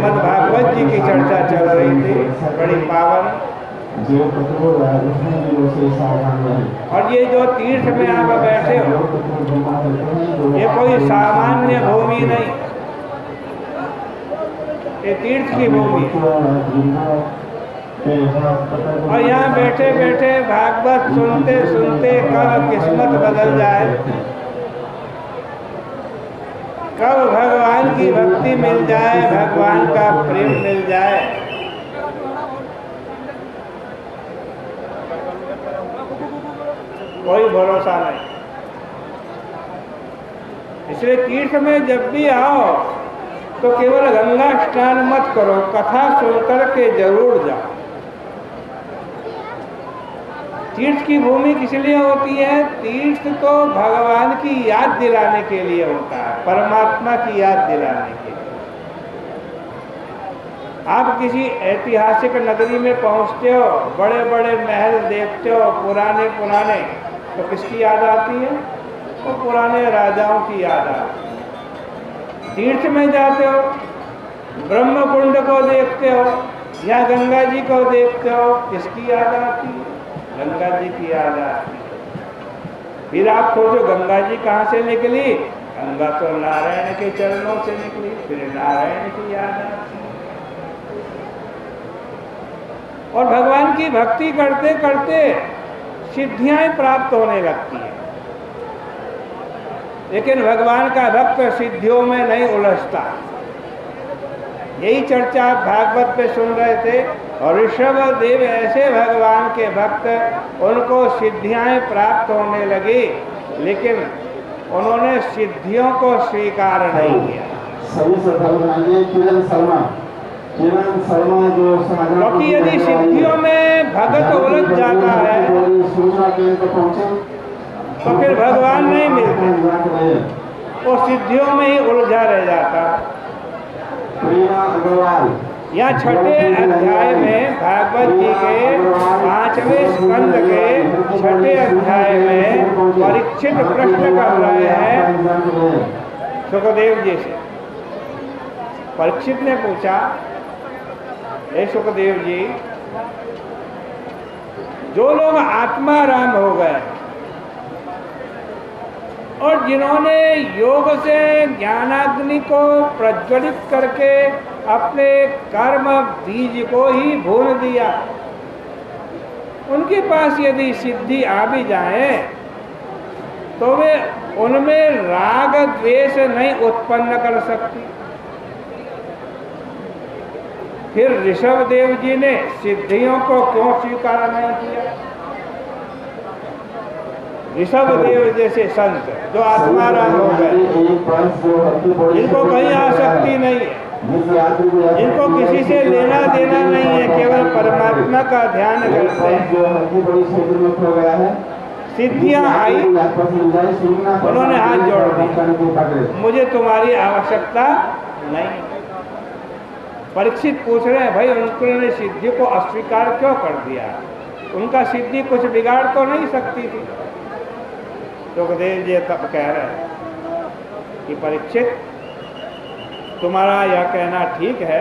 श्रीमद् भागवत जी की चर्चा चल रही थी, बड़ी पावन। और ये जो तीर्थ में आप बैठे हो, ये कोई सामान्य भूमि नहीं, ये तीर्थ की भूमि है। और यहाँ बैठे बैठे भागवत सुनते सुनते कब किस्मत बदल जाए, कब भगवान की भक्ति मिल जाए, भगवान का प्रेम मिल जाए, कोई भरोसा नहीं। इसलिए तीर्थ में जब भी आओ तो केवल गंगा स्नान मत करो, कथा सुनकर के जरूर जाओ। तीर्थ की भूमि किस लिए होती है? तीर्थ तो भगवान की याद दिलाने के लिए होता है, परमात्मा की याद दिलाने के लिए। आप किसी ऐतिहासिक नगरी में पहुंचते हो, बड़े बड़े महल देखते हो, पुराने पुराने, तो किसकी याद आती है? तो पुराने राजाओं की याद आती है। तीर्थ में जाते हो, ब्रह्म कुंड को देखते हो या गंगा जी को देखते हो, किसकी याद आती है? गंगा जी की याद आती है। फिर आप सोचो गंगा जी कहाँ से निकली? गंगा तो नारायण के चरणों से निकली, फिर नारायण की याद आती है। और भगवान की भक्ति करते करते सिद्धियां प्राप्त होने लगती है। लेकिन भगवान का भक्त सिद्धियों में नहीं उलझता। यही चर्चा आप भागवत पे सुन रहे थे। और ऋषभ देव ऐसे भगवान के भक्त, उनको सिद्धियां प्राप्त होने लगी, लेकिन उन्होंने सिद्धियों को स्वीकार नहीं किया। क्योंकि यदि सिद्धियों में भगत उलझ जाता है तो फिर भगवान नहीं मिलते, वो सिद्धियों में ही उलझा रह जाता। यहाँ छठे अध्याय में भागवत जी के 5वें स्कंद के छठे अध्याय में परीक्षित प्रश्न कर रहे हैं सुखदेव जी से। परीक्षित ने पूछा, हे सुखदेव जी, जो लोग आत्मा राम हो गए और जिन्होंने योग से ज्ञानाग्नि को प्रज्वलित करके अपने कर्म बीज को ही भून दिया, उनके पास यदि सिद्धि आ भी जाए तो वे उनमें राग द्वेष नहीं उत्पन्न कर सकती। फिर ऋषभ देव जी ने सिद्धियों को क्यों स्वीकार नहीं किया? ऋषभ देव जैसे संत जो आत्माराम हो गए, जिनको कहीं आसक्ति नहीं है, जिनको किसी से लेना देना नहीं है, केवल परमात्मा का ध्यान करते हैं, सिद्धियां आई, उन्होंने हाथ जोड़ दिए, मुझे तुम्हारी आवश्यकता नहीं। परीक्षित पूछ रहे हैं, भाई उन्होंने सिद्धि को अस्वीकार क्यों कर दिया? उनका सिद्धि कुछ बिगाड़ तो नहीं सकती थी। सुखदेव जी तब कह रहे हैं कि परीक्षित, तुम्हारा यह कहना ठीक है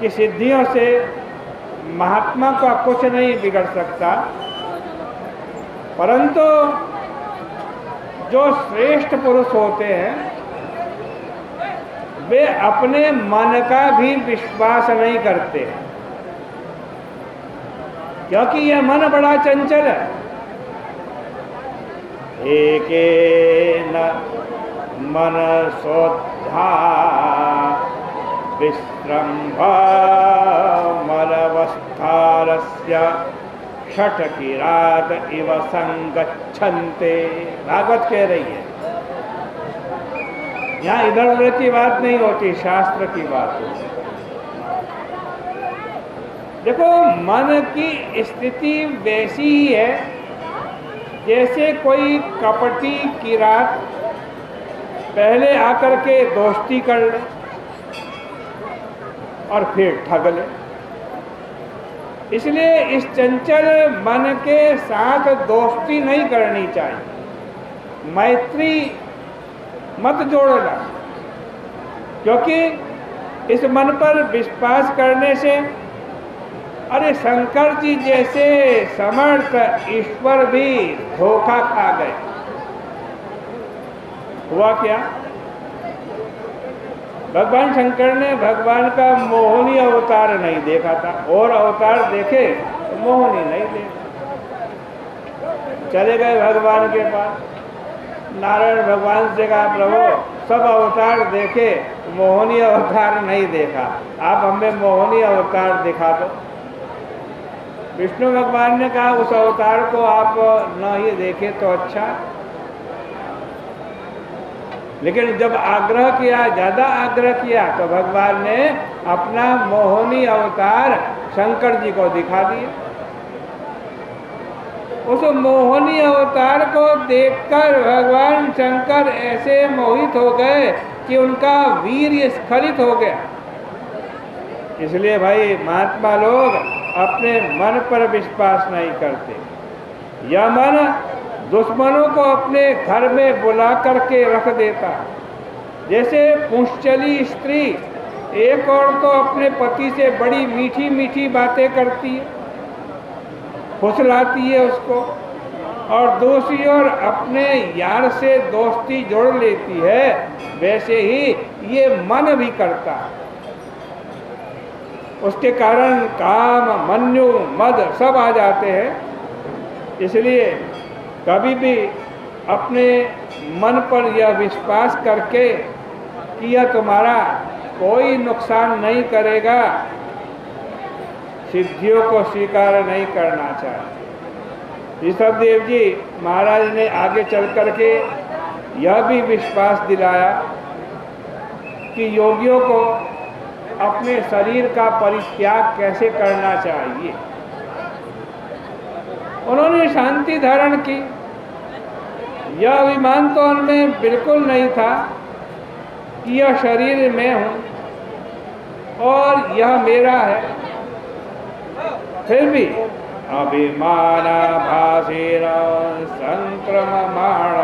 कि सिद्धियों से महात्मा का कुछ नहीं बिगड़ सकता, परंतु जो श्रेष्ठ पुरुष होते हैं वे अपने मन का भी विश्वास नहीं करते, क्योंकि यह मन बड़ा चंचल है। एकेन मनसोद्धा विस्रम्भ मलवस्थारस्य षट्किरात इव संगच्छन्ते। भागवत कह रही है, यहाँ इधर उधर की बात नहीं होती, शास्त्र की बात होती। देखो, मन की स्थिति वैसी ही है जैसे कोई कपटी किरात पहले आकर के दोस्ती कर ले और फिर ठग ले। इसलिए इस चंचल मन के साथ दोस्ती नहीं करनी चाहिए, मैत्री मत जोड़ना, क्योंकि इस मन पर विश्वास करने से अरे शंकर जी जैसे समर्थ ईश्वर भी धोखा खा गए। हुआ क्या? भगवान शंकर ने भगवान का मोहिनी अवतार नहीं देखा था, और अवतार देखे तो मोहिनी नहीं देखा। चले गए भगवान के पास, नारायण भगवान से कहा प्रभु सब अवतार देखे, मोहिनी अवतार नहीं देखा, आप हमें मोहिनी अवतार दिखा दो। विष्णु भगवान ने कहा उस अवतार को आप न ही देखे तो अच्छा, लेकिन जब आग्रह किया, ज्यादा आग्रह किया, तो भगवान ने अपना मोहिनी अवतार शंकर जी को दिखा दिया। उस मोहिनी अवतार को देखकर भगवान शंकर ऐसे मोहित हो गए कि उनका वीर्य स्खलित हो गया। इसलिए भाई महात्मा लोग अपने मन पर विश्वास नहीं करते। यह मन दुश्मनों को अपने घर में बुला करके रख देता। जैसे पुंसचली स्त्री एक और तो अपने पति से बड़ी मीठी मीठी बातें करती है, फुसलाती है उसको, और दूसरी ओर अपने यार से दोस्ती जोड़ लेती है, वैसे ही ये मन भी करता है। उसके कारण काम, मन्यु, मद सब आ जाते हैं। इसलिए कभी भी अपने मन पर यह विश्वास करके कि यह तुम्हारा कोई नुकसान नहीं करेगा, सिद्धियों को स्वीकार नहीं करना चाहिए। ऋषभदेव जी महाराज ने आगे चल करके यह भी विश्वास दिलाया कि योगियों को अपने शरीर का परित्याग कैसे करना चाहिए। उन्होंने शांति धारण की। यह अभिमान तो उनमें बिल्कुल नहीं था कि यह शरीर में हूँ और यह मेरा है। फिर भी अभिमानाभासेन संक्रममाण,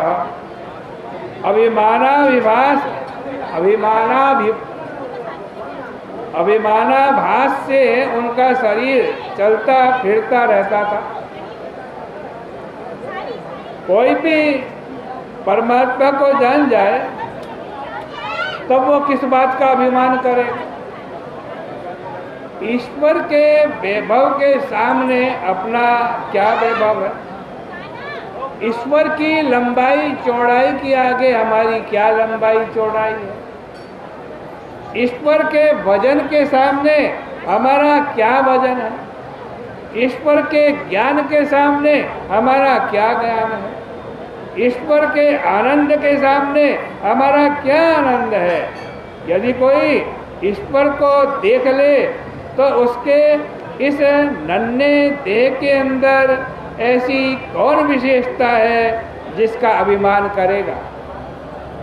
अभिमानाभास से उनका शरीर चलता फिरता रहता था। कोई भी परमात्मा को जान जाए तब वो किस बात का अभिमान करे? ईश्वर के वैभव के सामने अपना क्या वैभव है? ईश्वर की लंबाई चौड़ाई के आगे हमारी क्या लंबाई चौड़ाई है? ईश्वर के वजन के सामने हमारा क्या वजन है? ईश्वर के ज्ञान के सामने हमारा क्या ज्ञान है? ईश्वर के आनंद के सामने हमारा क्या आनंद है? यदि कोई ईश्वर को देख ले तो उसके इस नन्हे देह के अंदर ऐसी कौन विशेषता है जिसका अभिमान करेगा?